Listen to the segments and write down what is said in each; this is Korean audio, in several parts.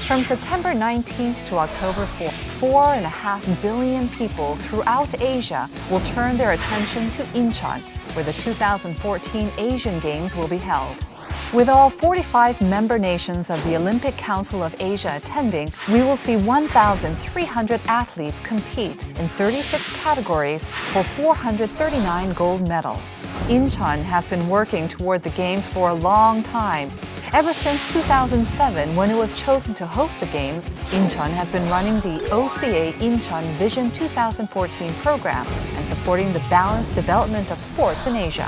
From September 19th to October 4th, 4.5 billion people throughout Asia will turn their attention to Incheon, where the 2014 Asian Games will be held. With all 45 member nations of the Olympic Council of Asia attending, we will see 1,300 athletes compete in 36 categories for 439 gold medals. Incheon has been working toward the Games for a long time. Ever since 2007, when it was chosen to host the Games, Incheon has been running the OCA Incheon Vision 2014 program and supporting the balanced development of sports in Asia.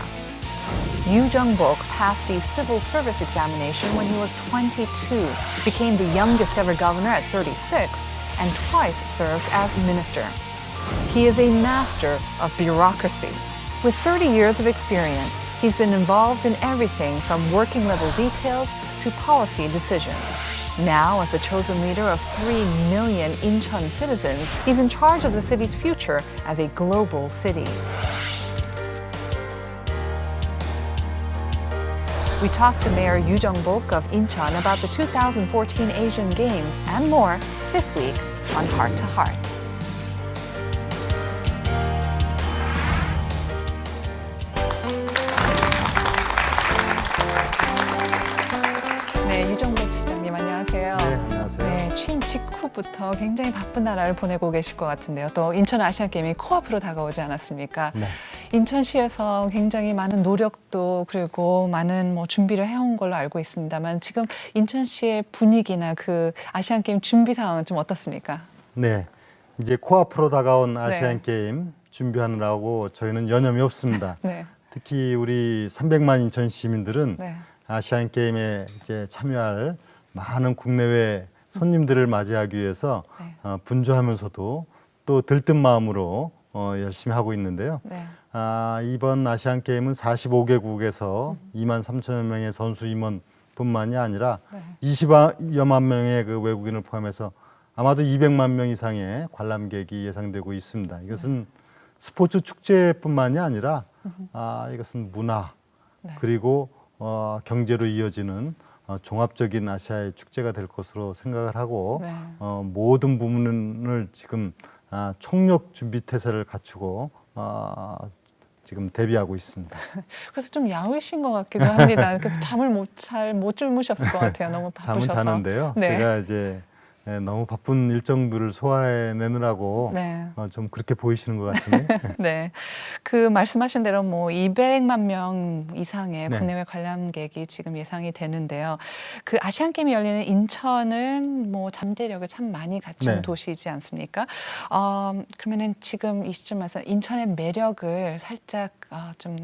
Yoo Jung-bok passed the civil service examination when he was 22, became the youngest ever governor at 36, and twice served as minister. He is a master of bureaucracy. With 30 years of experience, he's been involved in everything from working level details to policy decisions. Now, as the chosen leader of 3 million Incheon citizens, he's in charge of the city's future as a global city. We talked to Mayor Yoo Jung-bok of Incheon about the 2014 Asian Games and more this week on Heart to Heart. 네, 유정복 시장님 안녕하세요. 네, 안녕하세요. 네, 취임 직후부터 굉장히 바쁜 나라를 보내고 계실 것 같은데요. 또 인천 아시안 게임이 코앞으로 다가오지 않았습니까? 네. 인천시에서 굉장히 많은 노력도 그리고 많은 준비를 해온 걸로 알고 있습니다만 지금 인천시의 분위기나 그 아시안 게임 준비 상황은 좀 어떻습니까? 네, 이제 코앞으로 다가온 아시안 게임 준비하느라고 저희는 여념이 없습니다. 네. 특히 우리 300만 인천 시민들은 네. 아시안 게임에 이제 참여할 많은 국내외 손님들을 맞이하기 위해서 분주하면서도 또 들뜬 마음으로 열심히 하고 있는데요. 네. 이번 아시안 게임은 45개국에서 2만 3천여 명의 선수 임원뿐만이 아니라 20여만 명의 그 외국인을 포함해서 아마도 200만 명 이상의 관람객이 예상되고 있습니다. 이것은 스포츠 축제뿐만이 아니라 이것은 문화 그리고 경제로 이어지는 종합적인 아시아의 축제가 될 것으로 생각을 하고 모든 부분을 지금 총력 준비 태세를 갖추고 지금 대비하고 있습니다. 그래서 좀 야위신 것 같기도 합니다. 잠을 잘 못 주무셨을 것 같아요. 너무 바쁘셔서. 잠은 자는데요. 네. 제가 이제 너무 바쁜 일정들을 소화해내느라고 좀 그렇게 보이시는 것 같은데. 네, 그 말씀하신 대로 200만 명 이상의 국내외 관람객이 지금 예상이 되는데요. 그 아시안 게임이 열리는 인천은 잠재력을 참 많이 갖춘 도시이지 않습니까? 그러면은 지금 이 시점에서 인천의 매력을 살짝 좀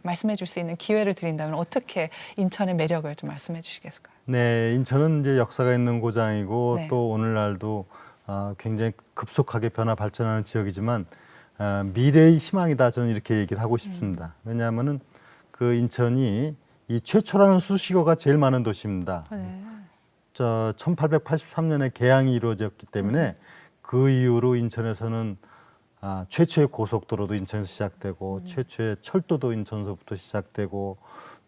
말씀해 줄 수 있는 기회를 드린다면 어떻게 인천의 매력을 좀 말씀해 주시겠을까요? 네, 인천은 이제 역사가 있는 고장이고 또 오늘날도 굉장히 급속하게 변화 발전하는 지역이지만 미래의 희망이다 저는 이렇게 얘기를 하고 싶습니다. 왜냐하면은 그 인천이 이 최초라는 수식어가 제일 많은 도시입니다. 1883년에 개항이 이루어졌기 때문에 그 이후로 인천에서는 최초의 고속도로도 인천에서 시작되고 최초의 철도도 인천서부터 시작되고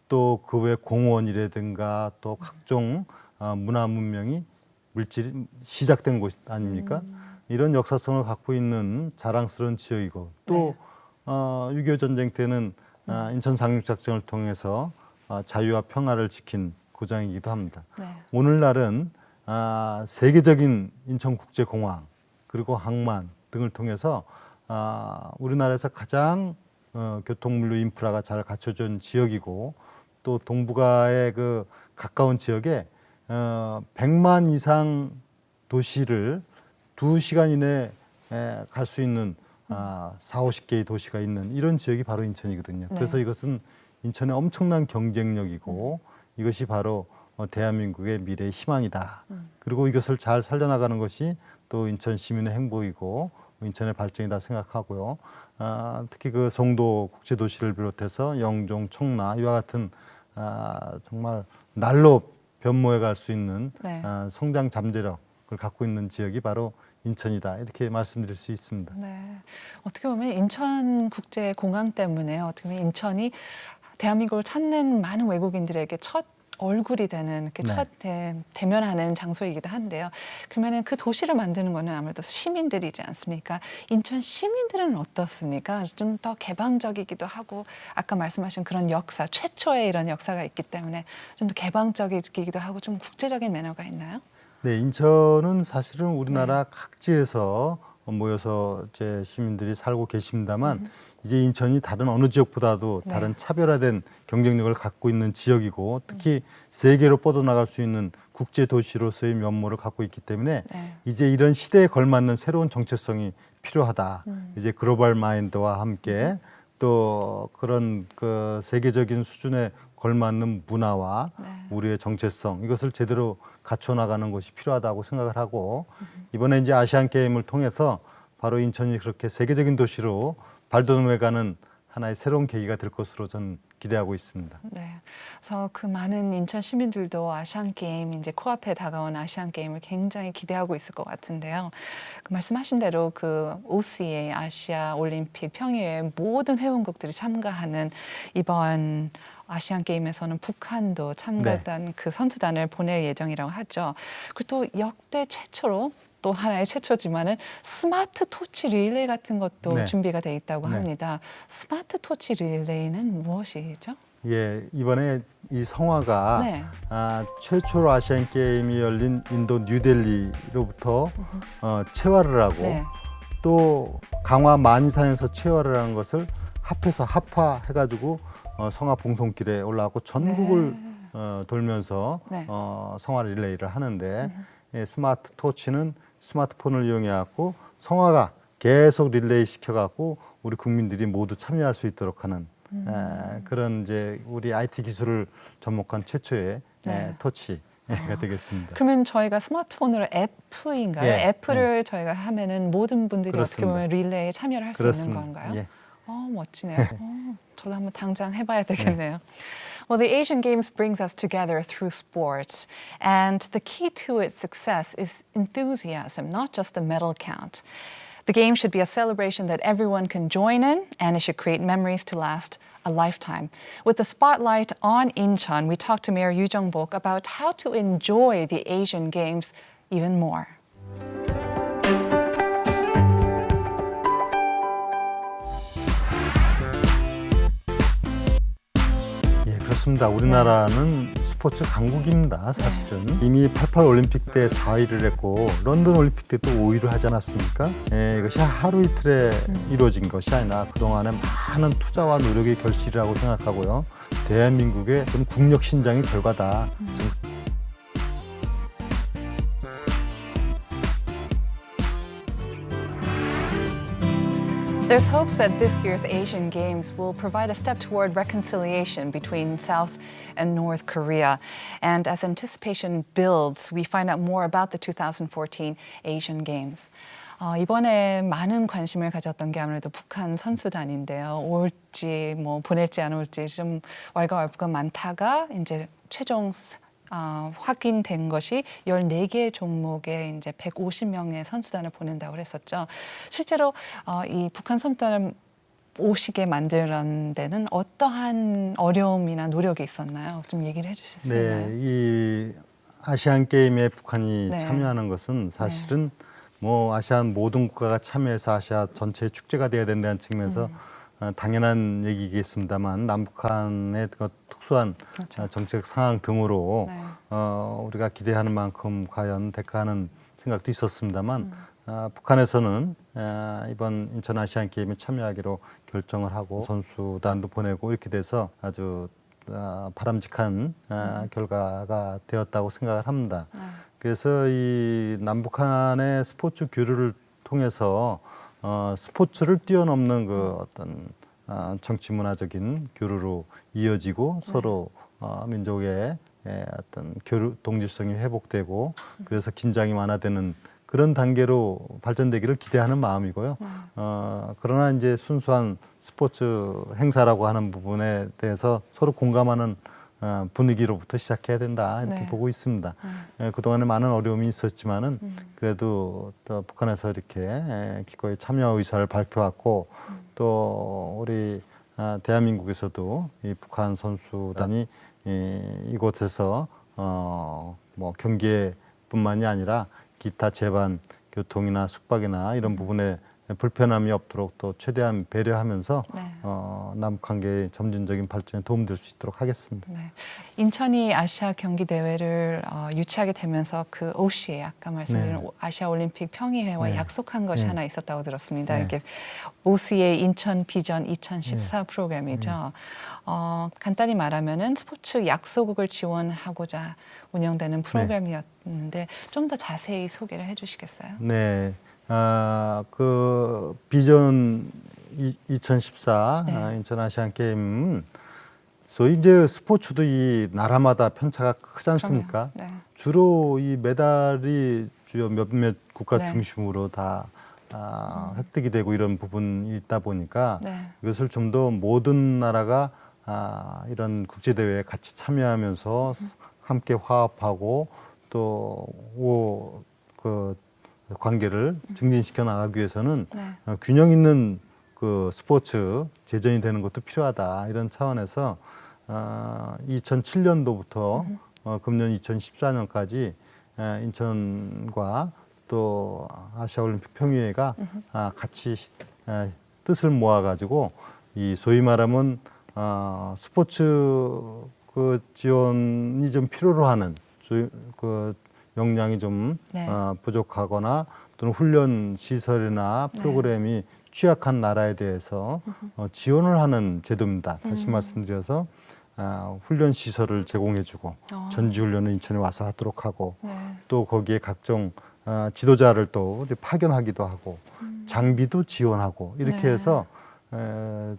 또 그 외 공원이라든가 또 각종 문화 문명이 물질이 시작된 곳 아닙니까? 이런 역사성을 갖고 있는 자랑스러운 지역이고 또 6.25 전쟁 때는 인천 상륙작전을 통해서 자유와 평화를 지킨 고장이기도 합니다. 오늘날은 세계적인 인천국제공항 그리고 항만 등을 통해서 우리나라에서 가장 교통물류 인프라가 잘 갖춰진 지역이고 또 동북아의 그 가까운 지역에 100만 이상 도시를 2시간 이내에 갈 수 있는 40-50개의 도시가 있는 이런 지역이 바로 인천이거든요. 그래서 이것은 인천의 엄청난 경쟁력이고 이것이 바로 대한민국의 미래의 희망이다. 그리고 이것을 잘 살려나가는 것이 또 인천 시민의 행복이고 인천의 발전이다 생각하고요. 특히 그 송도 국제도시를 비롯해서 영종, 청라 이와 같은 정말 날로 변모해 갈 수 있는 성장 잠재력을 갖고 있는 지역이 바로 인천이다 이렇게 말씀드릴 수 있습니다. 네, 어떻게 보면 인천국제공항 때문에 어떻게 보면 인천이 대한민국을 찾는 많은 외국인들에게 첫 얼굴이 되는 이렇게 네. 첫 대면하는 장소이기도 한데요. 그러면은 그 도시를 만드는 거는 아무래도 시민들이지 않습니까? 인천 시민들은 어떻습니까? 좀 더 개방적이기도 하고 아까 말씀하신 그런 역사, 최초의 이런 역사가 있기 때문에 좀 더 개방적이기도 하고 좀 국제적인 매너가 있나요? 네, 인천은 사실은 우리나라 각지에서 모여서 이제 시민들이 살고 계십니다만 이제 인천이 다른 어느 지역보다도 네. 다른 차별화된 경쟁력을 갖고 있는 지역이고 특히 세계로 뻗어나갈 수 있는 국제 도시로서의 면모를 갖고 있기 때문에 네. 이제 이런 시대에 걸맞는 새로운 정체성이 필요하다. 이제 글로벌 마인드와 함께 또 그런 그 세계적인 수준에 걸맞는 문화와 네. 우리의 정체성 이것을 제대로 갖춰 나가는 것이 필요하다고 생각을 하고 이번에 이제 아시안 게임을 통해서 바로 인천이 그렇게 세계적인 도시로 발돋움해가는 하나의 새로운 계기가 될 것으로 저는 기대하고 있습니다. 네. 그래서 그 많은 인천 시민들도 아시안 게임 이제 코앞에 다가온 아시안 게임을 굉장히 기대하고 있을 것 같은데요. 그 말씀하신 대로 그 OCA 아시아 올림픽 평의회 모든 회원국들이 참가하는 이번 아시안 게임에서는 북한도 참가단 그 선수단을 보낼 예정이라고 하죠. 그리고 또 역대 최초로 또 하나의 최초지만은 스마트 토치 릴레이 같은 것도 네. 준비가 돼 있다고 네. 합니다. 스마트 토치 릴레이는 무엇이죠? 예, 이번에 이 성화가 네. 최초로 아시안 게임이 열린 인도 뉴델리로부터 채화를 하고 네. 또 강화 만이산에서 채화를 하는 것을 합해서 합화해가지고 성화 봉송길에 올라가고 전국을 돌면서 네. 성화 릴레이를 하는데 예, 스마트 토치는 스마트폰을 이용해갖고 성화가 계속 릴레이 시켜갖고 우리 국민들이 모두 참여할 수 있도록 하는 그런 이제 우리 IT 기술을 접목한 최초의 네. 토치가 되겠습니다. 그러면 저희가 스마트폰으로 앱인가요? 예, 애플을 저희가 하면은 모든 분들이 어떻게 그렇습니다. 보면 릴레이에 참여를 할 수 있는 건가요? 예. 멋지네요. 저도 한번 당장 해봐야 되겠네요. Well, the Asian Games brings us together through sports, and the key to its success is enthusiasm, not just the medal count. The game should be a celebration that everyone can join in, and it should create memories to last a lifetime. With the spotlight on Incheon, we talked to Mayor Yoo Jung-bok about how to enjoy the Asian Games even more. 예, 그렇습니다. 우리나라는 스포츠 강국입니다. 사실은 이미 88 올림픽 때 4위를 했고 런던 올림픽 때 또 5위를 하지 않았습니까? 예, 이것이 하루 이틀에 이루어진 것이 아니라 그동안의 많은 투자와 노력의 결실이라고 생각하고요. 대한민국의 좀 국력 신장의 결과다. There's hopes that this year's Asian Games will provide a step toward reconciliation between South and North Korea. And as anticipation builds, we find out more about the 2014 Asian Games. 이번에 많은 관심을 가졌던 게 아무래도 북한 선수단인데요. 올지 뭐 보낼지 안 올지 좀 왈가왈부가 많다가 이제 최종 확인된 것이 14개 종목에 이제 150명의 선수단을 보낸다고 그랬었죠. 실제로 이 북한 선수단을 오시게 만드는 데는 어떠한 어려움이나 노력이 있었나요? 좀 얘기를 해주실 수 있나요? 네, 이 아시안 게임에 북한이 네. 참여하는 것은 사실은 뭐 아시안 모든 국가가 참여해서 아시아 전체의 축제가 되어야 된다는 측면에서 당연한 얘기겠습니다만 남북한의 그 특수한 그렇죠. 정책 상황 등으로 네. 우리가 기대하는 만큼 과연 될까하는 생각도 있었습니다만 북한에서는 이번 인천 아시안 게임에 참여하기로 결정을 하고 선수단도 보내고 이렇게 돼서 아주 바람직한 결과가 되었다고 생각을 합니다. 그래서 이 남북한의 스포츠 교류를 통해서 스포츠를 뛰어넘는 그 어떤 정치 문화적인 교류로 이어지고 서로 민족의 어떤 교류 동질성이 회복되고 그래서 긴장이 완화되는 그런 단계로 발전되기를 기대하는 마음이고요. 그러나 이제 순수한 스포츠 행사라고 하는 부분에 대해서 서로 공감하는 분위기로부터 시작해야 된다 이렇게 네. 보고 있습니다. 그동안에 많은 어려움이 있었지만은 그래도 또 북한에서 이렇게 기꺼이 참여 의사를 밝혀왔고 또 우리 대한민국에서도 이 북한 선수단이 이곳에서 뭐 경기뿐만이 아니라 기타 제반 교통이나 숙박이나 이런 부분에 불편함이 없도록 또 최대한 배려하면서 네. 남북 관계의 점진적인 발전에 도움될 수 있도록 하겠습니다. 네. 인천이 아시아 경기 대회를 유치하게 되면서 그 OCA 아까 말씀드린 네. 아시아 올림픽 평의회와 네. 약속한 것이 네. 하나 있었다고 들었습니다. 네. 이게 OCA 인천 비전 2014 프로그램이죠. 간단히 말하면은 스포츠 약소국을 지원하고자 운영되는 프로그램이었는데 좀 더 자세히 소개를 해주시겠어요? 네. 그 비전 2014 네. 인천 아시안 게임은 소위 이제 스포츠도 이 나라마다 편차가 크지 않습니까? 네. 주로 이 메달이 주요 몇몇 국가 네. 중심으로 다 획득이 되고 이런 부분이 있다 보니까 네. 이것을 좀 더 모든 나라가 이런 국제 대회에 같이 참여하면서 함께 화합하고 또 그 관계를 증진시켜 나가기 위해서는 네. 균형 있는 그 스포츠 제전이 되는 것도 필요하다 이런 차원에서 2007년도부터 금년 2014년까지 인천과 또 아시아올림픽 평의회가 같이 뜻을 모아가지고 이 소위 말하면 스포츠 그 지원이 좀 필요로 하는 그 역량이 좀 네. 부족하거나 또는 훈련 시설이나 프로그램이 취약한 나라에 대해서 지원을 하는 제도입니다. 다시 말씀드려서 훈련 시설을 제공해주고 전지훈련을 인천에 와서 하도록 하고 네. 또 거기에 각종 지도자를 또 이제 파견하기도 하고 장비도 지원하고 이렇게 네. 해서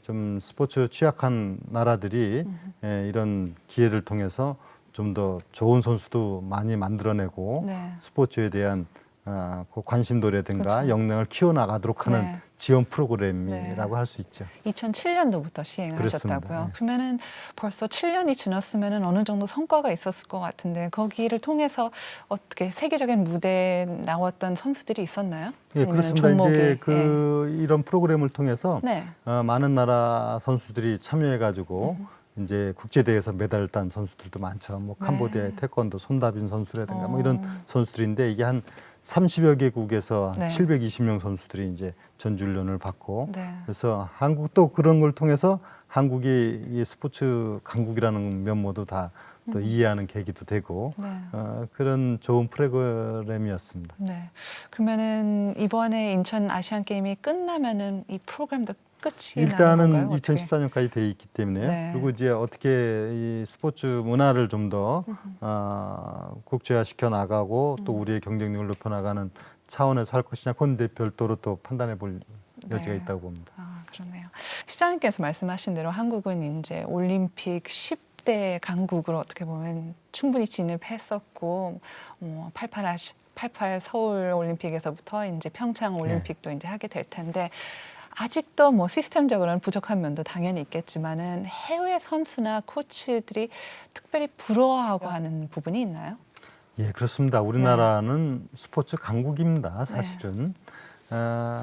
좀 스포츠 취약한 나라들이 이런 기회를 통해서 좀 더 좋은 선수도 많이 만들어내고 네. 스포츠에 대한 그 관심도라든가 그렇죠. 역량을 키워나가도록 하는 네. 지원 프로그램이라고 네. 할 수 있죠. 2007년도부터 시행을 그렇습니다. 하셨다고요. 네. 그러면은 벌써 7년이 지났으면은 어느 정도 성과가 있었을 것 같은데 거기를 통해서 어떻게 세계적인 무대에 나왔던 선수들이 있었나요? 예, 아니면 그렇습니다. 종목이? 이제 이런 프로그램을 통해서 네. 많은 나라 선수들이 참여해가지고 이제 국제 대회에서 메달을 딴 선수들도 많죠. 뭐 네. 캄보디아의 태권도 손다빈 선수라든가 뭐 어. 이런 선수들인데 이게 한 30여 개국에서 네. 720명 선수들이 이제 전주훈련을 받고 네. 그래서 한국도 그런 걸 통해서 한국이 이 스포츠 강국이라는 면모도 다 또 이해하는 계기도 되고 네. 그런 좋은 프로그램이었습니다. 네. 그러면은 이번에 인천 아시안 게임이 끝나면은 이 프로그램도 끝이 나는 일단은 건가요? 어떻게? 2014년까지 돼 있기 때문에 네. 그리고 이제 어떻게 이 스포츠 문화를 좀 더 국제화시켜 나가고 또 우리의 경쟁력을 높여 나가는 차원에서 할 것이냐 그건 이제 별도로 또 판단해 볼 여지가 네. 있다고 봅니다. 그러네요. 시장님께서 말씀하신 대로 한국은 이제 올림픽 10대 강국으로 어떻게 보면 충분히 진입했었고 88 서울 올림픽에서부터 이제 평창 올림픽도 이제 하게 될 텐데 아직도 뭐 시스템적으로는 부족한 면도 당연히 있겠지만은 해외 선수나 코치들이 특별히 부러워하고 하는 부분이 있나요? 예, 그렇습니다. 우리나라는 스포츠 강국입니다. 사실은.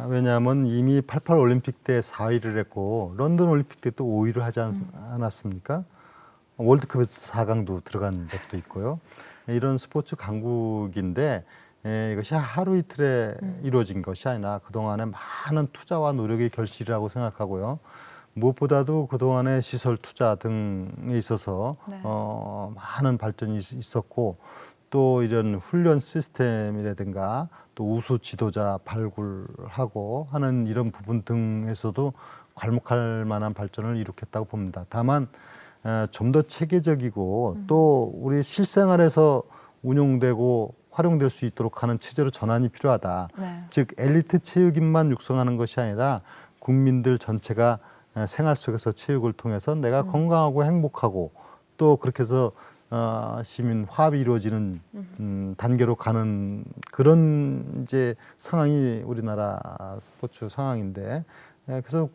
왜냐하면 이미 88 올림픽 때 4위를 했고 런던 올림픽 때 또 5위를 하지 않았습니까? 월드컵에서 4강도 들어간 적도 있고요. 이런 스포츠 강국인데 이것이 하루 이틀에 이루어진 것이 아니라 그동안의 많은 투자와 노력의 결실이라고 생각하고요. 무엇보다도 그동안의 시설 투자 등에 있어서 네. 많은 발전이 있었고 또 이런 훈련 시스템이라든가 또 우수 지도자 발굴하고 하는 이런 부분 등에서도 괄목할 만한 발전을 이룩했다고 봅니다. 다만 좀 더 체계적이고 또 우리 실생활에서 운용되고 활용될 수 있도록 하는 체제로 전환이 필요하다. 네. 즉 엘리트 체육인만 육성하는 것이 아니라 국민들 전체가 생활 속에서 체육을 통해서 내가 건강하고 행복하고 또 그렇게 해서 시민 화합이 이루어지는 단계로 가는 그런 이제 상황이 우리나라 스포츠 상황인데 그래서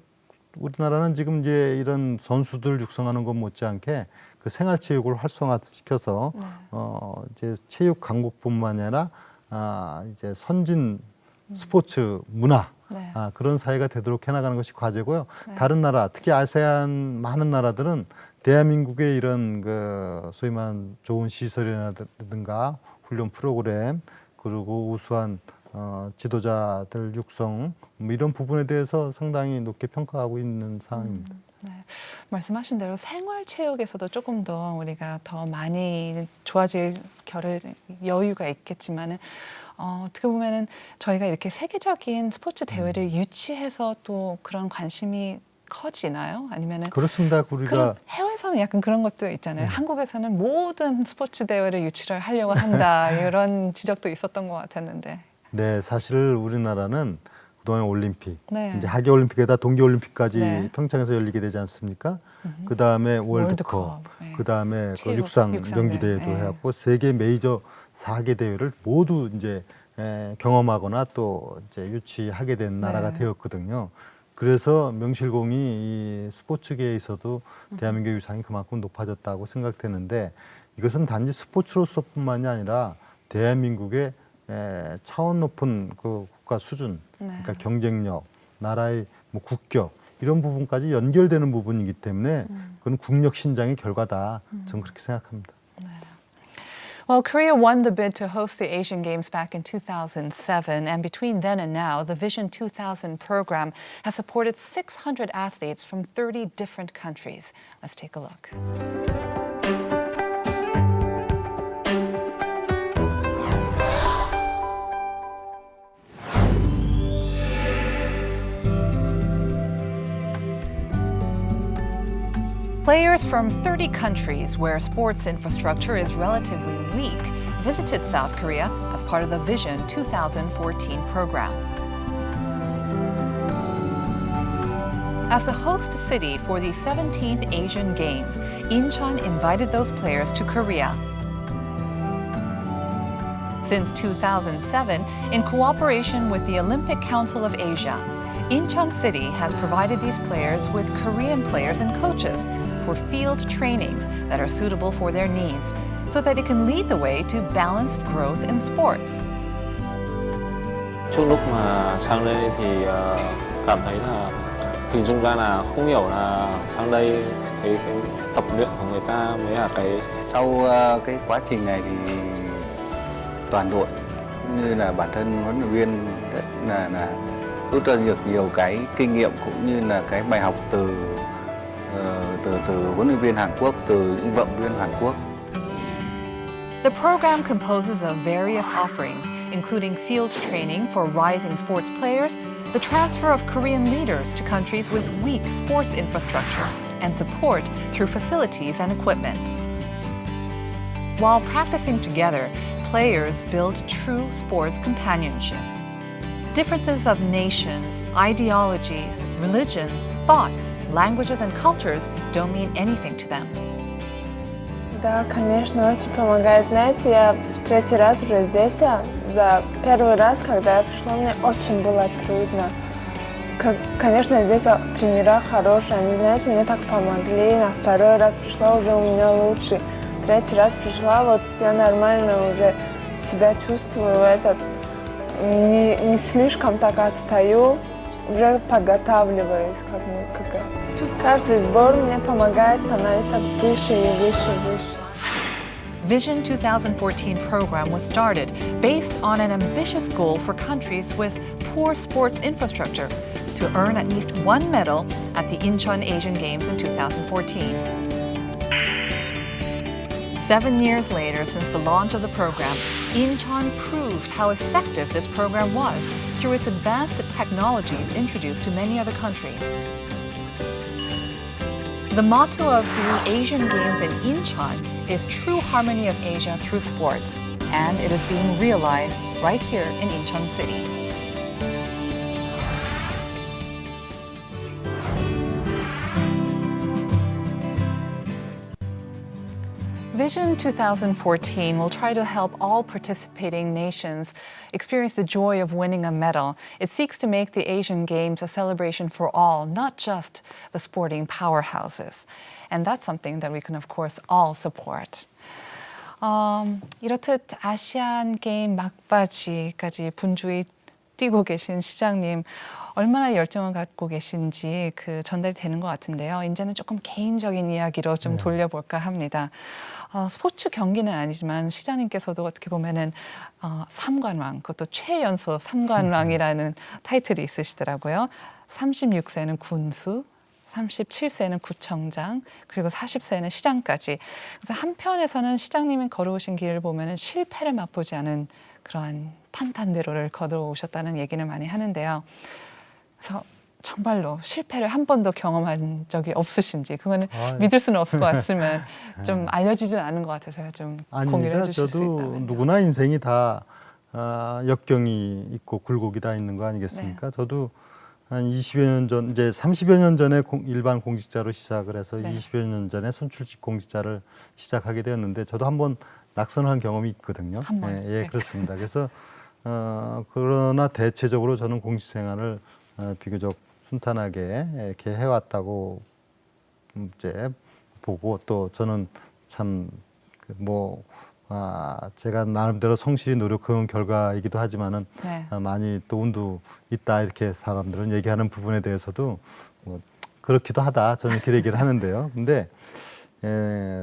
우리나라는 지금 이제 이런 선수들 육성하는 것 못지않게 그 생활체육을 활성화시켜서 이제 체육 강국뿐만 아니라 이제 선진 스포츠 문화 네. 그런 사회가 되도록 해나가는 것이 과제고요. 네. 다른 나라, 특히 아세안 많은 나라들은 대한민국의 이런 그 소위 말하는 좋은 시설이라든가 훈련 프로그램 그리고 우수한 지도자들 육성 뭐 이런 부분에 대해서 상당히 높게 평가하고 있는 상황입니다. 네. 말씀하신 대로 생활체육에서도 조금 더 우리가 더 많이 좋아질 여유가 있겠지만은 어떻게 보면은 저희가 이렇게 세계적인 스포츠 대회를 유치해서 또 그런 관심이 커지나요? 아니면은 그렇습니다. 우리가 해외에서는 약간 그런 것도 있잖아요. 한국에서는 모든 스포츠 대회를 유치를 하려고 한다 이런 지적도 있었던 것 같았는데. 네, 사실 우리나라는 그동안 올림픽, 네. 이제 하계 올림픽에다 동계 올림픽까지 네. 평창에서 열리게 되지 않습니까? 그 다음에 월드컵, 월드컵, 네. 그 다음에 그 체육, 육상 육상 경기 대회, 대회도 네. 해왔고 세계 메이저 4개 대회를 모두 이제 경험하거나 또 이제 유치하게 된 나라가 네. 되었거든요. 그래서 명실공히 이 스포츠계에 있어도 대한민국의 위상이 그만큼 높아졌다고 생각되는데 이것은 단지 스포츠로서뿐만이 아니라 대한민국의 차원 높은 그 국가 수준, 네. 그러니까 경쟁력, 나라의 뭐 국격 이런 부분까지 연결되는 부분이기 때문에 그건 국력 신장의 결과다. 저는 그렇게 생각합니다. Well, Korea won the bid to host the Asian Games back in 2007, and between then and now, the Vision 2000 program has supported 600 athletes from 30 different countries. Let's take a look. Players from 30 countries where sports infrastructure is relatively weak visited South Korea as part of the Vision 2014 program. As the host city for the 17th Asian Games, Incheon invited those players to Korea. Since 2007, in cooperation with the Olympic Council of Asia, Incheon City has provided these players with Korean players and coaches for field trainings that are suitable for their needs so that it can lead the way to balanced growth in sports. Trước lúc mà sang đây thì cảm thấy là hình dung ra là không hiểu là sang đây cái tập luyện của người ta mới là cái. Sau cái quá trình này thì toàn đội cũng như là bản thân huấn luyện viên rất là rút ra được nhiều cái kinh nghiệm cũng như là cái bài học từ huấn luyện viên Hàn Quốc, từ những vận động viên Hàn Quốc. The program composes of various offerings, including field training for rising sports players, the transfer of Korean leaders to countries with weak sports infrastructure, and support through facilities and equipment. While practicing together, players build true sports companionship. Differences of nations, ideologies, religions, thoughts, languages, and cultures don't mean anything to them. Да, конечно, очень помогает. Знаете, я третий раз уже здесь, за первый раз, когда я пришла, мне очень было трудно. Конечно, здесь тренера хорошие, они, знаете, мне так помогли. На второй раз пришла, уже у меня лучше. Третий раз пришла, вот я нормально уже себя чувствую, не слишком так отстаю, уже подготавливаюсь. Каждый сбор мне помогает становиться выше и выше и выше. Vision 2014 program was started based on an ambitious goal for countries with poor sports infrastructure to earn at least one medal at the Incheon Asian Games in 2014. 7 years later, since the launch of the program, Incheon proved how effective this program was through its advanced technologies introduced to many other countries. The motto of the Asian Games in Incheon is true harmony of Asia through sports, and it is being realized right here in Incheon City. Vision 2014 will try to help all participating nations experience the joy of winning a medal. It seeks to make the Asian Games a celebration for all, not just the sporting powerhouses. And that's something that we can, of course, all support. 이렇듯 아시안 게임 막바지까지 분주히 뛰고 계신 시장님 얼마나 열정을 갖고 계신지 그 전달이 되는 것 같은데요. 이제는 조금 개인적인 이야기로 좀 돌려볼까 합니다. 스포츠 경기는 아니지만 시장님께서도 어떻게 보면은 삼관왕, 그것도 최연소 삼관왕이라는 타이틀이 있으시더라고요. 36세는 군수, 37세는 구청장, 그리고 40세는 시장까지. 그래서 한편에서는 시장님이 걸어오신 길을 보면은 실패를 맛보지 않은 그러한 탄탄대로를 걸어오셨다는 얘기를 많이 하는데요. 그래서 정말로 실패를 한 번도 경험한 적이 없으신지 그거는 믿을 수는 없을 것 같으면 좀 알려지진 않은 것 같아서요. 좀 공유를 해주실 수 저도 있다면. 누구나 인생이 다 역경이 있고 굴곡이 다 있는 거 아니겠습니까? 저도 한 20여 년 전, 이제 30여 년 전에 일반 공직자로 시작을 해서 네. 20여 년 전에 선출직 공직자를 시작하게 되었는데 저도 한번 낙선을 한 경험이 있거든요. 한 번. 예, 네. 그렇습니다. 그래서 그러나 대체적으로 저는 공직 생활을 비교적 순탄하게 이렇게 해왔다고 이제 보고 또 저는 참 제가 나름대로 성실히 노력해온 결과이기도 하지만은 네. 많이 또 운도 있다 이렇게 사람들은 얘기하는 부분에 대해서도 뭐 그렇기도 하다 저는 이렇게 얘기를 하는데요. 근데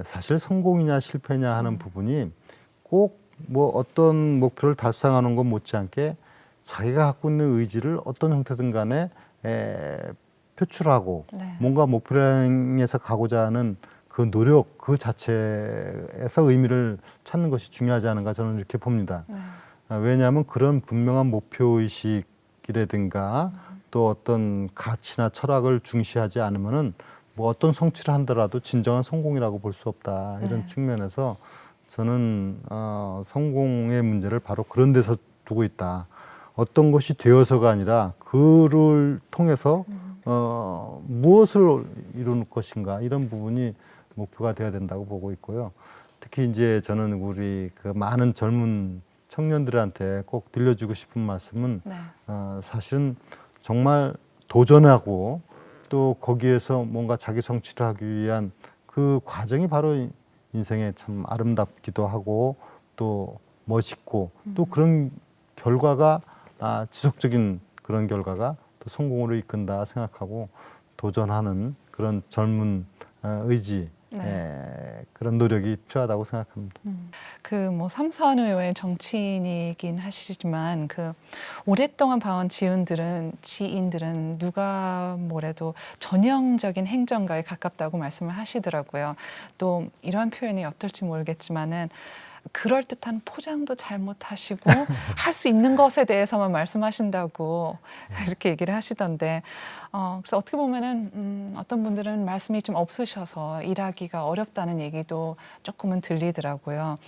사실 성공이냐 실패냐 하는 부분이 꼭 뭐 어떤 목표를 달성하는 것 못지않게 자기가 갖고 있는 의지를 어떤 형태든 간에 표출하고 네. 뭔가 목표를 향해서 가고자 하는 그 노력 그 자체에서 의미를 찾는 것이 중요하지 않은가 저는 이렇게 봅니다. 네. 왜냐하면 그런 분명한 목표의식이라든가 또 어떤 가치나 철학을 중시하지 않으면은 뭐 어떤 성취를 한더라도 진정한 성공이라고 볼 수 없다. 이런 네. 측면에서 저는 성공의 문제를 바로 그런 데서 두고 있다. 어떤 것이 되어서가 아니라 그를 통해서 무엇을 이룰 것인가 이런 부분이 목표가 되어야 된다고 보고 있고요. 특히 이제 저는 우리 그 많은 젊은 청년들한테 꼭 들려주고 싶은 말씀은 네. 사실은 정말 도전하고 또 거기에서 뭔가 자기 성취를 하기 위한 그 과정이 바로 인생에 참 아름답기도 하고 또 멋있고 또 그런 결과가 지속적인 그런 결과가 또 성공으로 이끈다 생각하고 도전하는 그런 젊은 의지 그런 노력이 필요하다고 생각합니다. 그 뭐 삼선 의원의 정치인이긴 하시지만 그 오랫동안 봐온 지인들은 누가 뭐래도 전형적인 행정가에 가깝다고 말씀을 하시더라고요. 또 이러한 표현이 어떨지 모르겠지만은 그럴듯한 포장도 잘못하시고 할 수 있는 것에 대해서만 말씀하신다고 이렇게 얘기를 하시던데 그래서 어떻게 보면은 어떤 분들은 말씀이 좀 없으셔서 일하기가 어렵다는 얘기도 조금은 들리더라고요.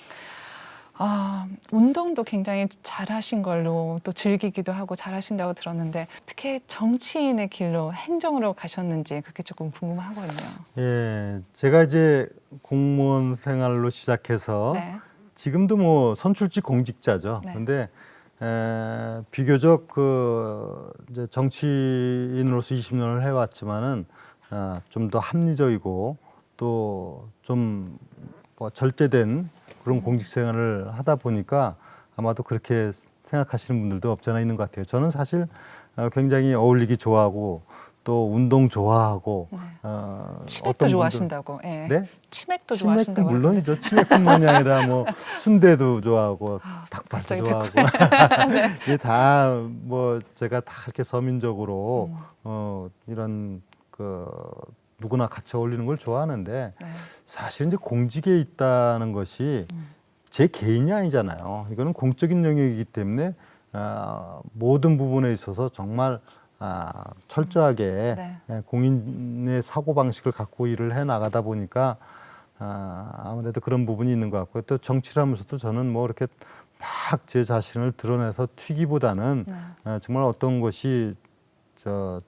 운동도 굉장히 잘하신 걸로 또 즐기기도 하고 잘하신다고 들었는데 어떻게 정치인의 길로 행정으로 가셨는지 그게 조금 궁금하거든요. 예, 제가 이제 공무원 생활로 시작해서 네. 지금도 뭐 선출직 공직자죠. 네. 근데 비교적 이제 정치인으로서 20년을 해왔지만은 좀 더 합리적이고 또 좀 뭐 절제된 그런 공직 생활을 하다 보니까 아마도 그렇게 생각하시는 분들도 없지 않아 있는 것 같아요. 저는 사실 굉장히 어울리기 좋아하고 또 운동 좋아하고 치맥도 좋아하신다고. 예. 네? 치맥도 치맥도 좋아하신다고. 물론이죠. 치맥뿐만이 아니라 뭐 순대도 좋아하고 닭발도 갑자기 좋아하고 이게 다 뭐 제가 다 이렇게 서민적으로 이런 누구나 같이 어울리는 걸 좋아하는데 네. 사실 이제 공직에 있다는 것이 제 개인이 아니잖아요. 이거는 공적인 영역이기 때문에 모든 부분에 있어서 정말 철저하게 네. 공인의 사고 방식을 갖고 일을 해 나가다 보니까 아무래도 그런 부분이 있는 것 같고요. 또 정치를 하면서도 저는 뭐 이렇게 막 제 자신을 드러내서 튀기보다는 정말 어떤 것이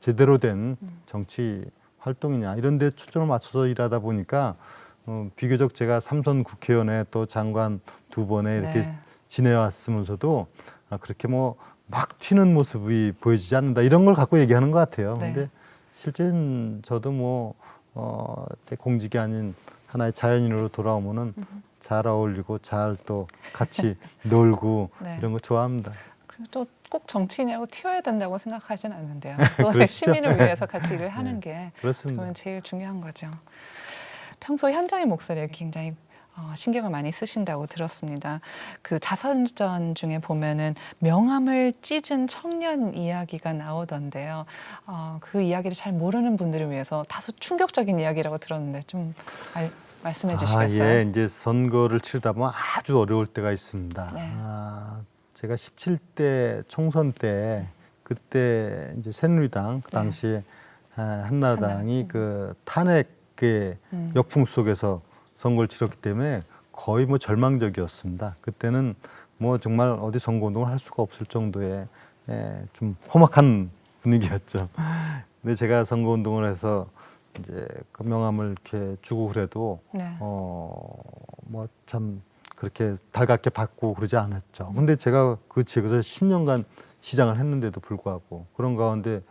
제대로 된 정치 활동이냐 이런 데 초점을 맞춰서 일하다 보니까 비교적 제가 3선 국회의원에 또 장관 2번에 이렇게 네. 지내왔으면서도 그렇게 뭐 막 튀는 모습이 보여지지 않는다 이런 걸 갖고 얘기하는 것 같아요. 네. 근데 실제는 저도 뭐 공직이 아닌 하나의 자연인으로 돌아오면은 잘 어울리고 잘 또 같이 놀고 네. 이런 거 좋아합니다. 또 꼭 정치인이라고 튀어야 된다고 생각하진 않는데요. 또 그렇죠. 시민을 위해서 같이 일을 하는 게 그렇습니다. 저는 제일 중요한 거죠. 평소 현장의 목소리에 굉장히 신경을 많이 쓰신다고 들었습니다. 그 자선전 중에 보면은 명함을 찢은 청년 이야기가 나오던데요. 그 이야기를 잘 모르는 분들을 위해서 다소 충격적인 이야기라고 들었는데 좀 말씀해 주시겠어요? 예, 이제 선거를 치르다 보면 아주 어려울 때가 있습니다. 네. 제가 17대 총선 때 그때 이제 새누리당 그 당시에 한나라당이 그 탄핵의 역풍 속에서 선거를 치렀기 때문에 거의 뭐 절망적이었습니다. 그때는 뭐 정말 어디 선거운동을 할 수가 없을 정도의 좀 험악한 분위기였죠. 근데 제가 선거운동을 해서 이제 그 명함을 이렇게 주고 그래도 네. 뭐 참 그렇게 달갑게 받고 그러지 않았죠. 근데 제가 그 지역에서 10년간 시장을 했는데도 불구하고 그런 가운데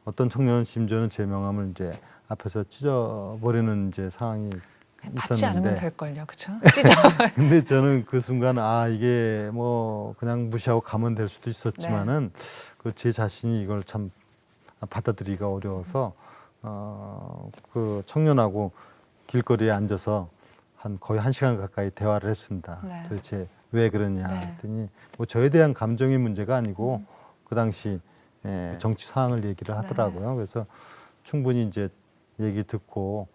어떤 청년은 심지어는 제 명함을 이제 앞에서 찢어버리는 이제 상황이 받지 않으면 있었는데, 될 걸요, 그렇죠? 찢어. 근데 저는 그 순간 이게 뭐 그냥 무시하고 가면 될 수도 있었지만은 그 제 자신이 이걸 참 받아들이기가 어려워서 그 청년하고 길거리에 앉아서 거의 1시간 가까이 대화를 했습니다. 네. 도대체 왜 그러냐 네. 했더니 뭐 저에 대한 감정의 문제가 아니고 그 당시 정치 상황을 얘기를 하더라고요. 그래서 충분히 이제 얘기 듣고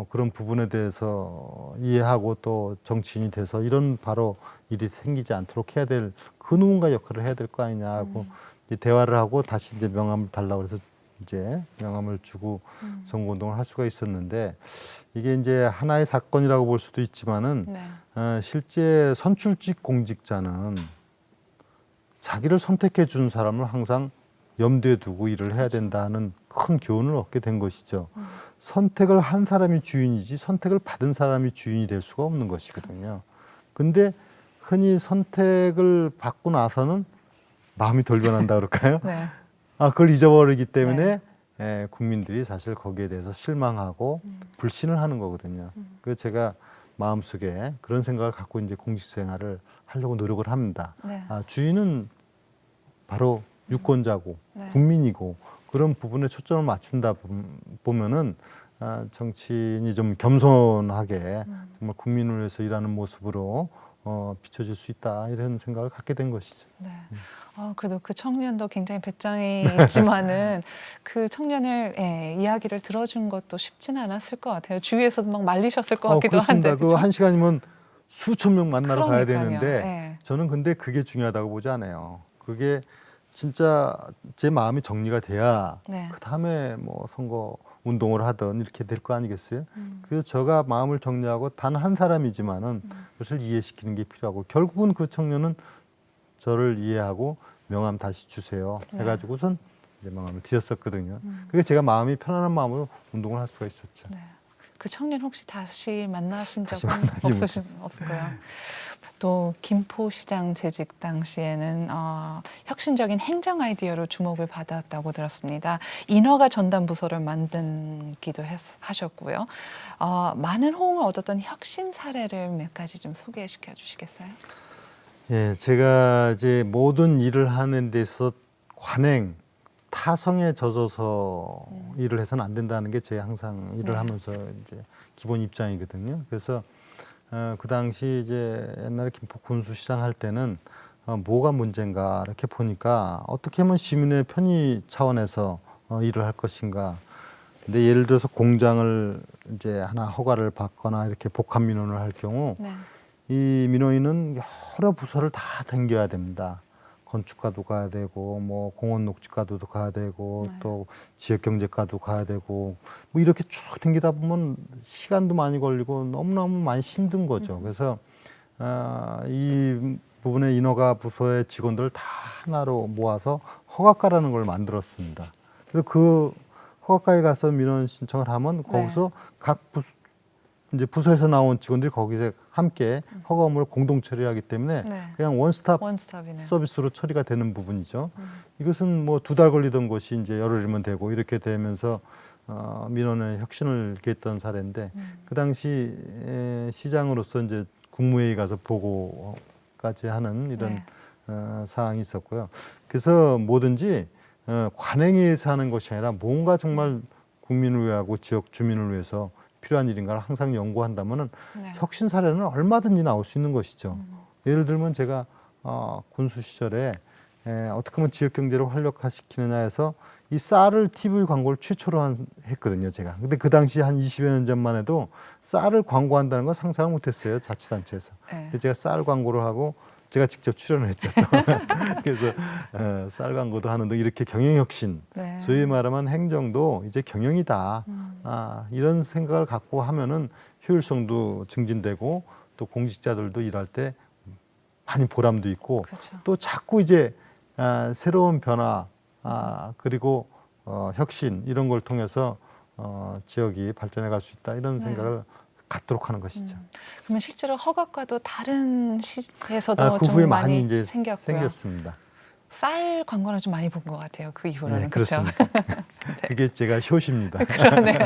그런 부분에 대해서 이해하고 또 정치인이 돼서 이런 바로 일이 생기지 않도록 해야 될 그 누군가 역할을 해야 될 거 아니냐 하고 이제 대화를 하고 다시 이제 명함을 달라고 해서 이제 명함을 주고 선거운동을 할 수가 있었는데 이게 이제 하나의 사건이라고 볼 수도 있지만은 네. 실제 선출직 공직자는 자기를 선택해 준 사람을 항상 염두에 두고 일을 해야 된다는 큰 교훈을 얻게 된 것이죠. 선택을 한 사람이 주인이지 선택을 받은 사람이 주인이 될 수가 없는 것이거든요. 근데 흔히 선택을 받고 나서는 마음이 덜 변한다 그럴까요? 네. 그걸 잊어버리기 때문에 국민들이 사실 거기에 대해서 실망하고 불신을 하는 거거든요. 그래서 제가 마음속에 그런 생각을 갖고 이제 공직 생활을 하려고 노력을 합니다. 네. 주인은 바로 유권자고 네. 국민이고 그런 부분에 초점을 맞춘다 보면은 정치인이 좀 겸손하게 정말 국민을 위해서 일하는 모습으로 비춰질 수 있다 이런 생각을 갖게 된 것이죠. 네. 그래도 그 청년도 굉장히 배짱이 있지만은 그 청년을 이야기를 들어준 것도 쉽지는 않았을 것 같아요. 주위에서도 막 말리셨을 것 같기도 그렇습니다. 한데. 그 1시간이면 수천 명 만나러 가야 그러니까요. 되는데 네. 저는 근데 그게 중요하다고 보지 않아요. 그게 진짜 제 마음이 정리가 돼야 네. 그 다음에 뭐 선거 운동을 하든 이렇게 될 거 아니겠어요? 그래서 제가 마음을 정리하고 단 한 사람이지만은 그것을 이해시키는 게 필요하고 결국은 그 청년은 저를 이해하고 명함 다시 주세요 해가지고선 이제 명함을 드렸었거든요. 그게 제가 마음이 편안한 마음으로 운동을 할 수가 있었죠. 네. 그 청년 혹시 다시 만나신 다시 적은 만나지 없고요. 또 김포시장 재직 당시에는 혁신적인 행정 아이디어로 주목을 받았다고 들었습니다. 인허가 전담 부서를 만들기도 하셨고요. 많은 호응을 얻었던 혁신 사례를 몇 가지 좀 소개시켜 주시겠어요? 예, 제가 이제 모든 일을 하는 데서 관행, 타성에 젖어서 일을 해서는 안 된다는 게 제 항상 일을 하면서 이제 기본 입장이거든요. 그래서 그 당시 이제 옛날에 김포 군수시장 할 때는 뭐가 문제인가 이렇게 보니까 어떻게 하면 시민의 편의 차원에서 일을 할 것인가. 근데 예를 들어서 공장을 이제 하나 허가를 받거나 이렇게 복합 민원을 할 경우 네. 이 민원인은 여러 부서를 다 당겨야 됩니다. 건축가도 가야 되고, 뭐 공원 녹지과도 가야 되고, 또 지역경제과도 가야 되고, 뭐 이렇게 쭉 당기다 보면 시간도 많이 걸리고 너무너무 많이 힘든 거죠. 그래서 이 부분에 인허가 부서의 직원들을 다 하나로 모아서 허가과라는 걸 만들었습니다. 그래서 그 허가과에 가서 민원 신청을 하면 거기서 각 이제 부서에서 나온 직원들이 거기서 함께 허가 업무를 공동 처리하기 때문에 그냥 원스톱 원스톱이네요. 서비스로 처리가 되는 부분이죠. 이것은 뭐 2달 걸리던 것이 이제 열흘이면 되고 이렇게 되면서 민원의 혁신을 기했던 사례인데 그 당시 시장으로서 이제 국무회의 가서 보고까지 하는 이런 사항이 있었고요. 그래서 뭐든지 관행에 의해서 하는 것이 아니라 뭔가 정말 국민을 위하고 지역 주민을 위해서 필요한 일인가를 항상 연구한다면은 네. 혁신 사례는 얼마든지 나올 수 있는 것이죠. 예를 들면 제가 군수 시절에 어떻게 하면 지역 경제를 활력화시키느냐 해서 이 쌀을 TV 광고를 최초로 했거든요, 제가. 근데 그 당시 한 20여 년 전만 해도 쌀을 광고한다는 건 상상을 못했어요, 자치단체에서. 네. 근데 제가 쌀 광고를 하고 제가 직접 출연을 했죠. 그래서 쌀 광고도 하는 등 이렇게 경영혁신, 네. 소위 말하면 행정도 이제 경영이다. 이런 생각을 갖고 하면은 효율성도 증진되고 또 공직자들도 일할 때 많이 보람도 있고 그렇죠. 또 자꾸 이제 새로운 변화 그리고 혁신 이런 걸 통해서 지역이 발전해 갈 수 있다 이런 네. 생각을 갖도록 하는 것이죠. 그러면 실제로 허각과도 다른 시에서도 그 좀 후에 많이 많이 이제 생겼고요. 생겼습니다. 쌀 광고는 좀 많이 본 것 같아요. 그 이후로는. 네, 그렇죠? 그렇습니까? 그게 제가 효시입니다. 그러네요.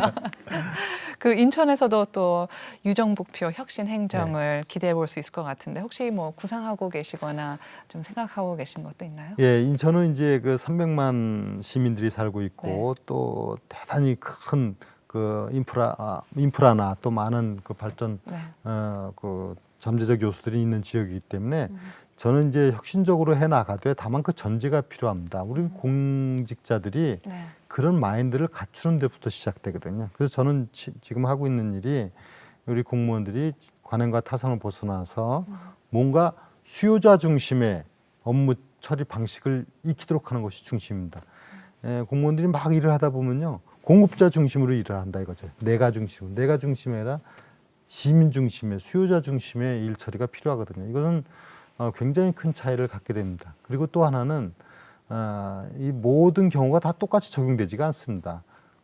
그 인천에서도 또 유정북표 혁신 행정을 기대해 볼 수 있을 것 같은데 혹시 뭐 구상하고 계시거나 좀 생각하고 계신 것도 있나요? 예, 인천은 이제 그 300만 시민들이 살고 있고 네. 또 대단히 큰 그 인프라나 또 많은 그 발전 네. 그 잠재적 요소들이 있는 지역이기 때문에 저는 이제 혁신적으로 해 나가되 다만 그 전제가 필요합니다. 우리 공직자들이 네. 그런 마인드를 갖추는 데부터 시작되거든요. 그래서 저는 지금 하고 있는 일이 우리 공무원들이 관행과 타성을 벗어나서 뭔가 수요자 중심의 업무 처리 방식을 익히도록 하는 것이 중심입니다. 공무원들이 막 일을 하다 보면요. 공급자 중심으로 일을 한다 이거죠. 내가 중심이 아니라 시민 중심의 수요자 중심의 일 처리가 필요하거든요. 이거는 굉장히 큰 차이를 갖게 됩니다. 그리고 또 하나는 이 모든 경우가 다 똑같이 적용되지가 않습니다.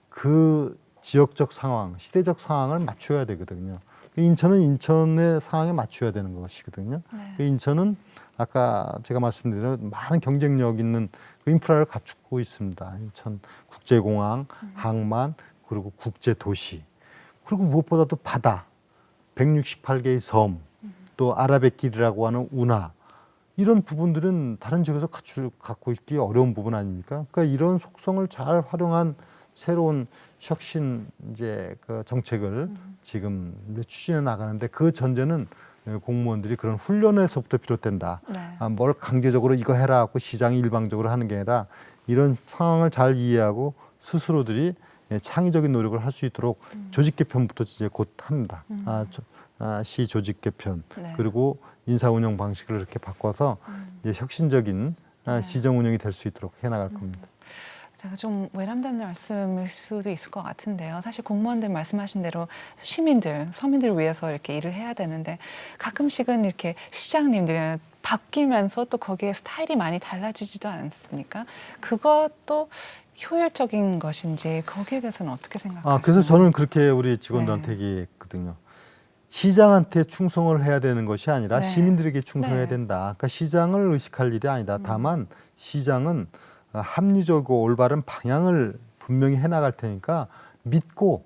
그 지역적 상황, 시대적 상황을 맞춰야 되거든요. 인천은 인천의 상황에 맞춰야 되는 것이거든요. 네. 인천은 아까 제가 말씀드린 대로 많은 경쟁력 있는 그 인프라를 갖추고 있습니다. 인천 국제공항, 항만, 그리고 국제도시, 그리고 무엇보다도 바다, 168개의 섬, 또 아라뱃길이라고 하는 운하, 이런 부분들은 다른 지역에서 갖고 있기 어려운 부분 아닙니까? 그러니까 이런 속성을 잘 활용한 새로운 혁신 이제 그 정책을 지금 추진해 나가는데 그 전제는 공무원들이 그런 훈련에서부터 비롯된다. 네. 뭘 강제적으로 이거 해라 하고 시장이 일방적으로 하는 게 아니라 이런 상황을 잘 이해하고 스스로들이 창의적인 노력을 할 수 있도록 조직 개편부터 이제 곧 합니다. 시 조직 개편 네. 그리고 인사 운영 방식을 이렇게 바꿔서 이제 혁신적인 네. 시정 운영이 될 수 있도록 해나갈 겁니다. 제가 좀 외람된 말씀일 수도 있을 것 같은데요. 사실 공무원들 말씀하신 대로 시민들, 서민들을 위해서 이렇게 일을 해야 되는데 가끔씩은 이렇게 시장님들 바뀌면서 또 거기에 스타일이 많이 달라지지도 않습니까? 그것도 효율적인 것인지 거기에 대해서는 어떻게 생각하시나요? 그래서 저는 그렇게 우리 직원들한테 네. 얘기했거든요. 시장한테 충성을 해야 되는 것이 아니라 네. 시민들에게 충성해야 네. 된다. 그러니까 시장을 의식할 일이 아니다. 다만 시장은 합리적이고 올바른 방향을 분명히 해나갈 테니까 믿고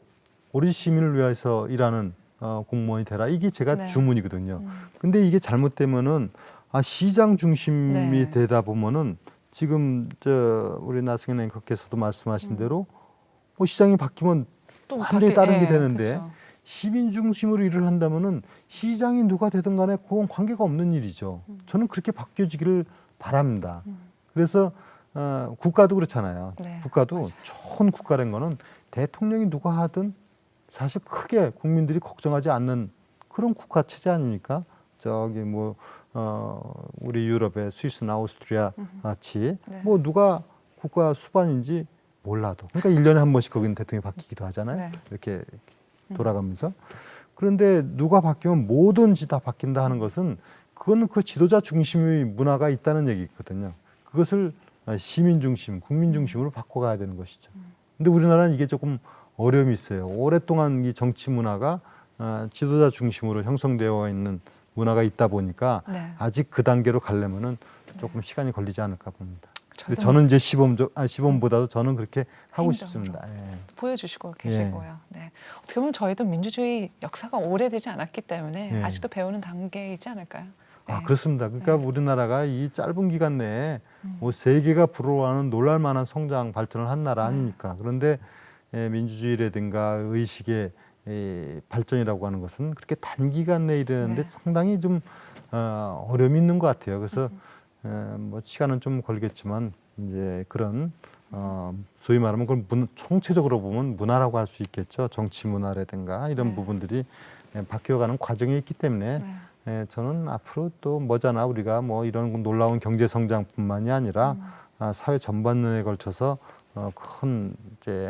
우리 시민을 위해서 일하는 공무원이 되라. 이게 제가 네. 주문이거든요. 근데 이게 잘못되면은 시장 중심이 네. 되다 보면은 지금 우리 나승현 앵커께서도 말씀하신 대로 뭐 시장이 바뀌면 또 완전히 다른 게 예, 되는데 그렇죠. 시민 중심으로 일을 한다면은 시장이 누가 되든 간에 그건 관계가 없는 일이죠. 저는 그렇게 바뀌어지기를 바랍니다. 그래서 국가도 그렇잖아요. 네, 국가도 맞아요. 좋은 국가라는 거는 대통령이 누가 하든 사실 크게 국민들이 걱정하지 않는 그런 국가 체제 아닙니까? 저기 뭐 우리 유럽의 스위스나 오스트리아 같이 네. 뭐 누가 국가 수반인지 몰라도 그러니까 1년에 한 번씩 거기는 대통령이 바뀌기도 하잖아요. 네. 이렇게 돌아가면서. 그런데 누가 바뀌면 뭐든지 다 바뀐다 하는 것은 그거는 그 지도자 중심의 문화가 있다는 얘기거든요. 그것을 시민 중심, 국민 중심으로 바꿔가야 되는 것이죠. 근데 우리나라는 이게 조금 어려움이 있어요. 오랫동안 이 정치 문화가 지도자 중심으로 형성되어 있는 문화가 있다 보니까 네. 아직 그 단계로 가려면은 조금 시간이 걸리지 않을까 봅니다. 근데 저도 저는 이제 시범보다도 저는 그렇게 하고 행동으로. 싶습니다. 예. 보여주시고 계시고요. 네. 어떻게 보면 저희도 민주주의 역사가 오래되지 않았기 때문에 예. 아직도 배우는 단계이지 않을까요? 아, 그렇습니다. 그러니까 우리나라가 이 짧은 기간 내에 뭐 세계가 부러워하는 놀랄만한 성장 발전을 한 나라 아닙니까? 그런데 민주주의라든가 의식의 발전이라고 하는 것은 그렇게 단기간 내에 이르는데 상당히 좀 어려움이 있는 것 같아요. 그래서 뭐 시간은 좀 걸겠지만 이제 그런 소위 말하면 그걸 총체적으로 보면 문화라고 할 수 있겠죠. 정치 문화라든가 이런 부분들이 바뀌어가는 과정이 있기 때문에 저는 앞으로 또 머지않아 우리가 뭐 이런 놀라운 경제 성장뿐만이 아니라 사회 전반에 걸쳐서 큰 이제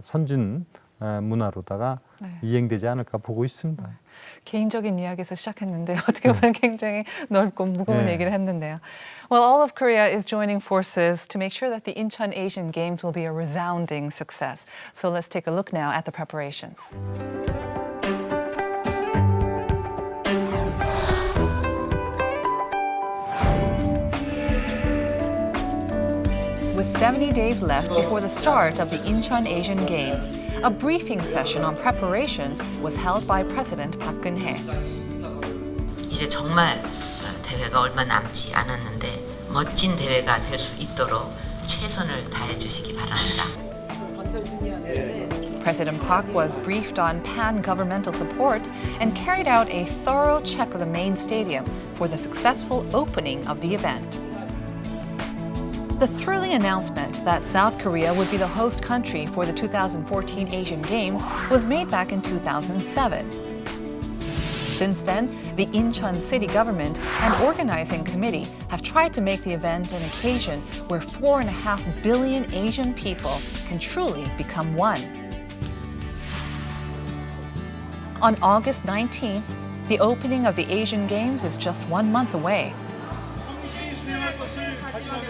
선진 문화로다가 이행되지 않을까 보고 있습니다. 개인적인 이야기에서 시작했는데 어떻게 보면 굉장히 넓고 무거운 네. 얘기를 했는데요. Well, all of Korea is joining forces to make sure that the Incheon Asian Games will be a resounding success. So let's take a look now at the preparations. With 70 days left before the start of the Incheon Asian Games, a briefing session on preparations was held by President Park Geun-hye. 이제 정말 대회가 얼마 남지 않았는데 멋진 대회가 될 수 있도록 최선을 다해 주시기 바랍니다. President Park was briefed on pan-governmental support and carried out a thorough check of the main stadium for the successful opening of the event. The thrilling announcement that South Korea would be the host country for the 2014 Asian Games was made back in 2007. Since then, the Incheon city government and organizing committee have tried to make the event an occasion where 4.5 billion Asian people can truly become one. On August 19th, the opening of the Asian Games is just 1 month away.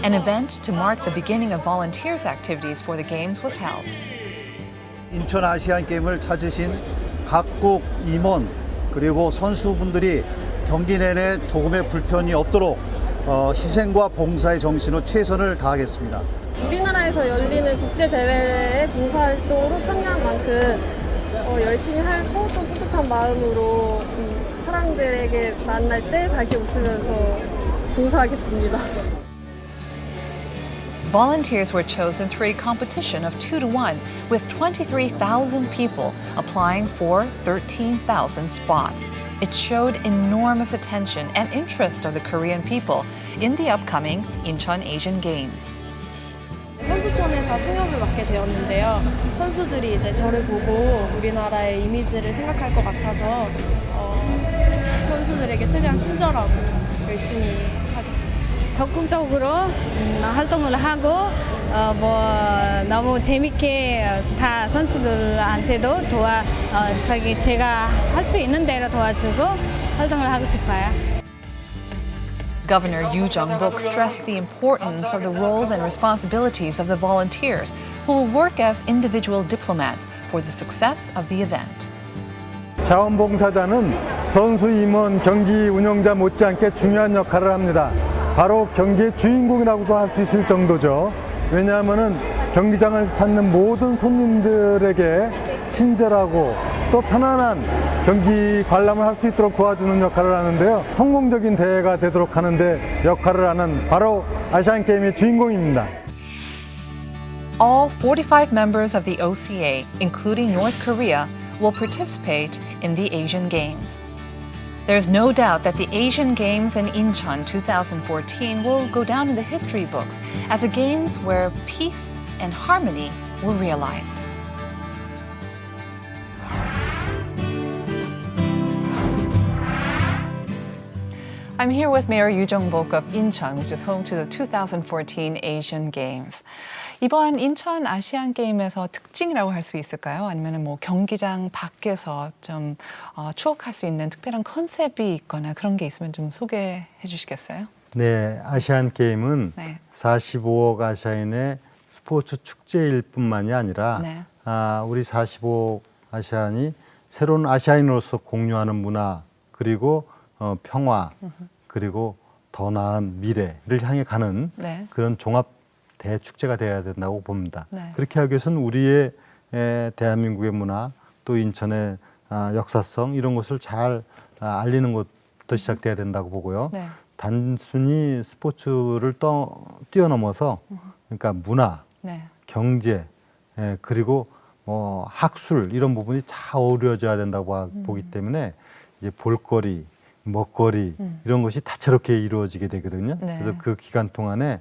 An event to mark the beginning of volunteers' activities for the Games was held. 인천 아시안 게임을 찾으신 각국 임원 그리고 선수분들이 경기 내내 조금의 불편이 없도록 희생과 봉사의 정신으로 최선을 다하겠습니다. 우리나라에서 열리는 국제 대회에 봉사활동으로 참여한 만큼 열심히 하고 또 뿌듯한 마음으로 사람들에게 만날 때 밝게 웃으면서 봉사하겠습니다. Volunteers were chosen through a competition of 2-1, with 23,000 people applying for 13,000 spots. It showed enormous attention and interest of the Korean people in the upcoming Incheon Asian Games. 선수촌에서 통역을 맡게 되었는데요. 선수들이 이제 저를 보고 우리나라의 이미지를 생각할 것 같아서 선수들에게 최대한 친절하고 열심히 하겠습니다. 적극적으로 활동을 하고 너무 재밌게 다 선수들한테도 제가 할 수 있는 대로 도와주고 활동을 하고 싶어요. Governor Yoo Jung-bok stressed the importance of the roles and responsibilities of the volunteers who will work as individual diplomats for the success of the event. 자원봉사자는 선수 임원 경기 운영자 못지않게 중요한 역할을 합니다. 바로 경기의 주인공이라고도 할 수 있을 정도죠. 왜냐하면은 경기장을 찾는 모든 손님들에게 친절하고 또 편안한 경기 관람을 할 수 있도록 도와주는 역할을 하는데요. 성공적인 대회가 되도록 하는데 역할을 하는 바로 아시안게임의 주인공입니다. All 45 members of the OCA, including North Korea, will participate in the Asian Games. There's no doubt that the Asian Games in Incheon 2014 will go down in the history books as a games where peace and harmony were realized. I'm here with Mayor Yoo Jung-bok of Incheon, which is home to the 2014 Asian Games. 이번 인천 아시안 게임에서 특징이라고 할 수 있을까요? 아니면 뭐 경기장 밖에서 좀 추억할 수 있는 특별한 컨셉이 있거나 그런 게 있으면 좀 소개해 주시겠어요? 네, 아시안 게임은 45억 아시아인의 스포츠 축제일 뿐만이 아니라 우리 45억 아시안이 새로운 아시아인으로서 공유하는 문화 그리고 평화 그리고 더 나은 미래를 향해 가는 그런 종합 대축제가 돼야 된다고 봅니다. 그렇게 하기 위해서는 우리의 대한민국의 문화 또 인천의 역사성 이런 것을 잘 알리는 것 부터 시작돼야 된다고 보고요. 네. 단순히 스포츠를 뛰어넘어서 그러니까 문화, 네. 경제, 그리고 뭐 학술 이런 부분이 다 어우러져야 된다고 보기 때문에 이제 볼거리, 먹거리 이런 것이 다채롭게 이루어지게 되거든요. 네. 그래서 그 기간 동안에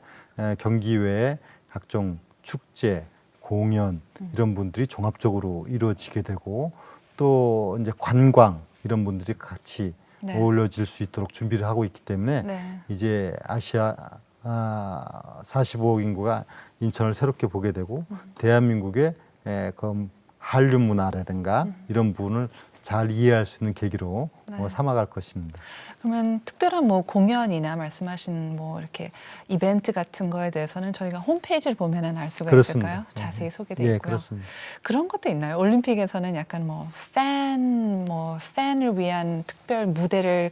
경기 외에 각종 축제, 공연 이런 분들이 종합적으로 이루어지게 되고 또 이제 관광 이런 분들이 같이 네. 어우러질 수 있도록 준비를 하고 있기 때문에 네. 이제 아시아 45억 인구가 인천을 새롭게 보게 되고 대한민국의 그 한류 문화라든가 이런 부분을 잘 이해할 수 있는 계기로 네. 삼아갈 것입니다. 그러면 특별한 뭐 공연이나 말씀하신 뭐 이렇게 이벤트 같은 거에 대해서는 저희가 홈페이지를 보면은 알 수가 그렇습니다. 있을까요? 자세히 소개되어 예, 있고요. 그렇습니다. 그런 것도 있나요? 올림픽에서는 약간 팬을 위한 특별 무대를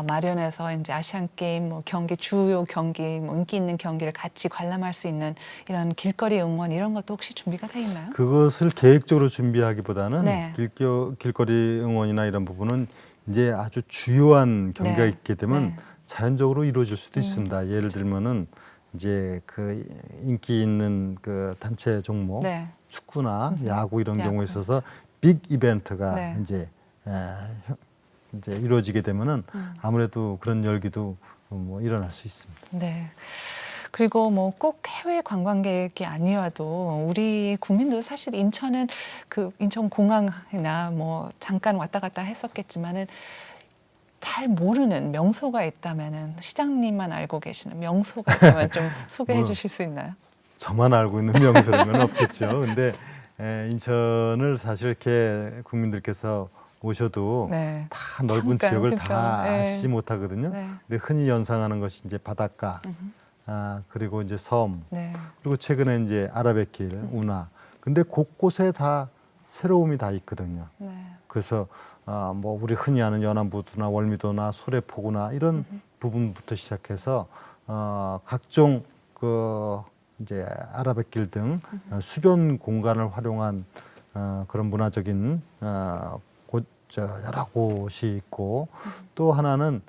마련해서 이제 아시안 게임 뭐 경기 주요 경기 뭐 인기 있는 경기를 같이 관람할 수 있는 이런 길거리 응원 이런 것도 혹시 준비가 돼 있나요? 그것을 계획적으로 준비하기보다는 네. 길거리 응원이나 이런 부분은 이제 아주 주요한 경기가 네. 있게 되면 네. 자연적으로 이루어질 수도 있습니다. 예를 들면은 이제 그 인기 있는 그 단체 종목 네. 축구나 야구 이런 야구, 경우에 있어서 빅 이벤트가 네. 이제 이루어지게 되면은 아무래도 그런 열기도 뭐 일어날 수 있습니다. 네. 그리고 뭐 꼭 해외 관광객이 아니어도 우리 국민도 사실 인천은 그 인천 공항이나 뭐 잠깐 왔다 갔다 했었겠지만은 잘 모르는 명소가 있다면은 시장님만 알고 계시는 명소가 있다면 좀 소개해 주실 수 있나요? 저만 알고 있는 명소라면 없겠죠. 근데 인천을 사실 이렇게 국민들께서 오셔도 네. 다 넓은 잠깐, 지역을 그렇죠. 다 네. 아시지 못하거든요. 네. 근데 흔히 연상하는 것이 이제 바닷가, 그리고 이제 섬, 네. 그리고 최근에 이제 아라뱃길, 운하. 근데 곳곳에 다 새로움이 다 있거든요. 네. 그래서 뭐 우리 흔히 아는 연안부두나 월미도나 소래포구나 이런 부분부터 시작해서 각종 그 이제 아라뱃길 등 수변 공간을 활용한 그런 문화적인 여러 곳이 있고 또 하나는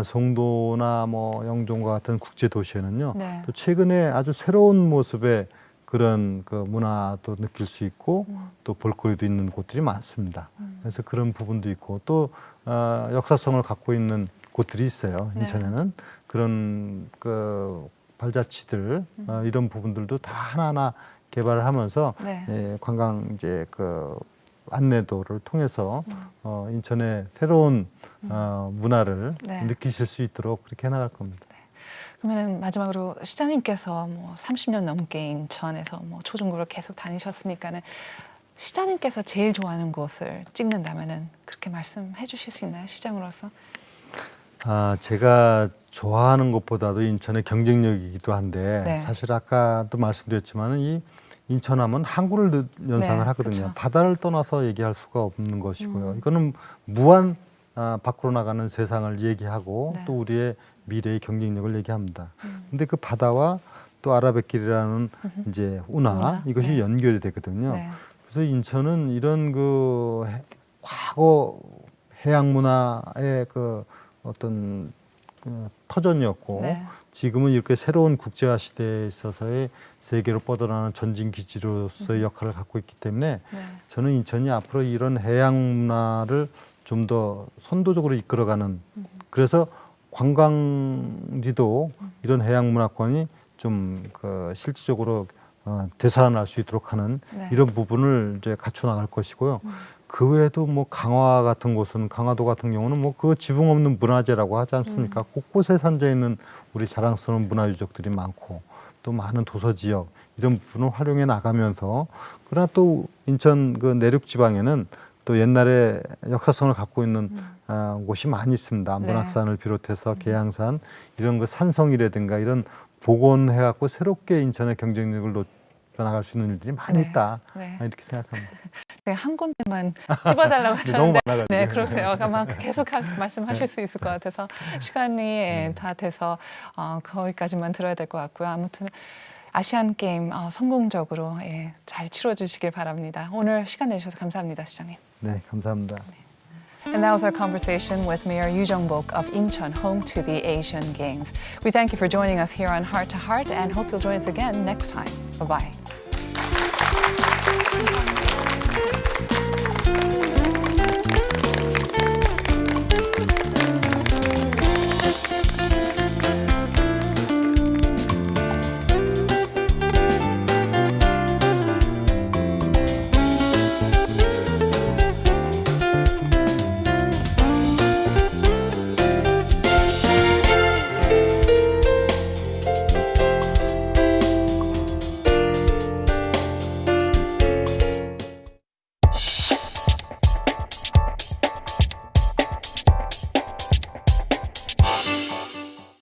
송도나 뭐 영종과 같은 국제 도시에는요. 네. 또 최근에 아주 새로운 모습의 그런 그 문화도 느낄 수 있고 또 볼거리도 있는 곳들이 많습니다. 그래서 그런 부분도 있고 또 역사성을 갖고 있는 곳들이 있어요. 네. 인천에는 그런 그 발자취들 이런 부분들도 다 하나하나 개발을 하면서 네. 관광 이제 그 안내도를 통해서 인천의 새로운 문화를 네. 느끼실 수 있도록 그렇게 해나갈 겁니다. 그러면 마지막으로 시장님께서 뭐 30년 넘게 인천에서 뭐 초중고를 계속 다니셨으니까는 시장님께서 제일 좋아하는 곳을 찍는다면은 그렇게 말씀해 주실 수 있나요? 시장으로서? 제가 좋아하는 것보다도 인천의 경쟁력이기도 한데 네. 사실 아까도 말씀드렸지만은 이 인천하면 항구를 연상을 네, 하거든요. 그쵸. 바다를 떠나서 얘기할 수가 없는 것이고요. 이거는 무한 밖으로 나가는 세상을 얘기하고 네. 또 우리의 미래의 경쟁력을 얘기합니다. 근데 그 바다와 또 아라뱃길이라는 이제 운하 운하, 이것이 네. 연결이 되거든요. 네. 그래서 인천은 이런 그 과거 해양 문화의 그 어떤 그 터전이었고 네. 지금은 이렇게 새로운 국제화 시대에 있어서의 세계로 뻗어나가는 전진 기지로서의 역할을 갖고 있기 때문에 네. 저는 인천이 앞으로 이런 해양 문화를 좀 더 선도적으로 이끌어가는 그래서 관광지도 이런 해양 문화권이 좀 그 실질적으로 되살아날 수 있도록 하는 네. 이런 부분을 이제 갖춰 나갈 것이고요. 그 외에도 뭐 강화 같은 곳은 강화도 같은 경우는 뭐 그 지붕 없는 문화재라고 하지 않습니까? 곳곳에 산재 있는 우리 자랑스러운 문화 유적들이 많고 또 많은 도서 지역 이런 부분을 활용해 나가면서 그러나 또 인천 그 내륙 지방에는 또 옛날에 역사성을 갖고 있는 곳이 많이 있습니다. 네. 문학산을 비롯해서 계양산 이런 그 산성이라든가 이런 복원해 갖고 새롭게 인천의 경쟁력을 높여나갈 수 있는 일들이 많이 네. 있다. 네. 이렇게 생각합니다. 제가 한 군데만 집어달라고 근데 너무 하셨는데 많아가지고. 네, 그러세요. 아마 계속 말씀하실 수 있을 것 같아서 시간이 다 돼서 거기까지만 들어야 될 것 같고요. 아무튼 아시안 게임 성공적으로 잘 치러주시길 바랍니다. 오늘 시간 내주셔서 감사합니다, 시장님. 네, 감사합니다. And that was our conversation with Mayor Yoo Jung-bok of Incheon, home to the Asian Games. We thank you for joining us here on Heart to Heart and hope you'll join us again next time. Bye-bye.